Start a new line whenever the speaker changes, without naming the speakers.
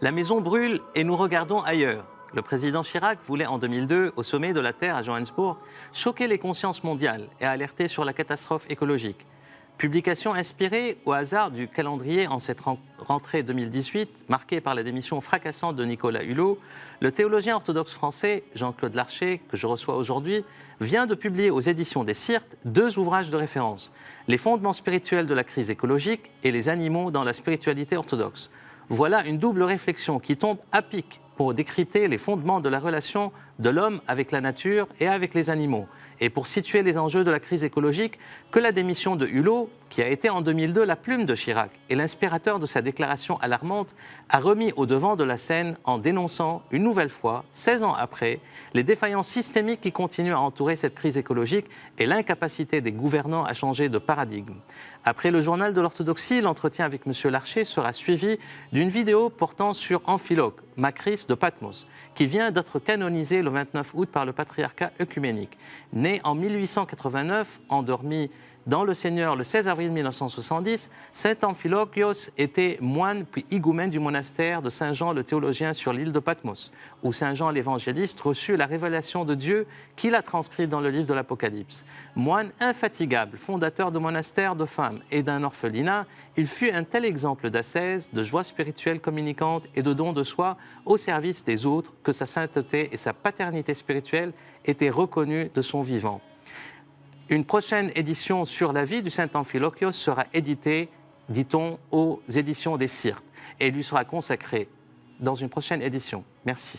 La maison brûle et nous regardons ailleurs. Le président Chirac voulait en 2002, au sommet de la Terre à Johannesburg, choquer les consciences mondiales et alerter sur la catastrophe écologique. Publication inspirée au hasard du calendrier en cette rentrée 2018, marquée par la démission fracassante de Nicolas Hulot, le théologien orthodoxe français Jean-Claude Larcher, que je reçois aujourd'hui, vient de publier aux éditions des Syrtes 2 ouvrages de référence, Les fondements spirituels de la crise écologique et Les animaux dans la spiritualité orthodoxe. Voilà une double réflexion qui tombe à pic pour décrypter les fondements de la relation de l'homme avec la nature et avec les animaux, et pour situer les enjeux de la crise écologique que la démission de Hulot, qui a été en 2002 la plume de Chirac et l'inspirateur de sa déclaration alarmante, a remis au devant de la scène en dénonçant une nouvelle fois, 16 ans après, les défaillances systémiques qui continuent à entourer cette crise écologique et l'incapacité des gouvernants à changer de paradigme. Après le journal de l'orthodoxie, l'entretien avec M. Larcher sera suivi d'une vidéo portant sur Amphiloque, Macris de Patmos, qui vient d'être canonisé le 29 août par le patriarcat œcuménique. Né en 1889, endormi dans le Seigneur le 16 avril 1970, saint Amphilochios était moine puis higoumène du monastère de Saint Jean le théologien sur l'île de Patmos, où Saint Jean l'évangéliste reçut la révélation de Dieu qu'il a transcrite dans le livre de l'Apocalypse. Moine infatigable, fondateur de monastères de femmes et d'un orphelinat, il fut un tel exemple d'ascèse, de joie spirituelle communicante et de don de soi au service des autres que sa sainteté et sa paternité spirituelle étaient reconnues de son vivant. Une prochaine édition sur la vie du saint Amphilochios sera éditée, dit-on, aux éditions des Syrtes et lui sera consacrée dans une prochaine édition. Merci.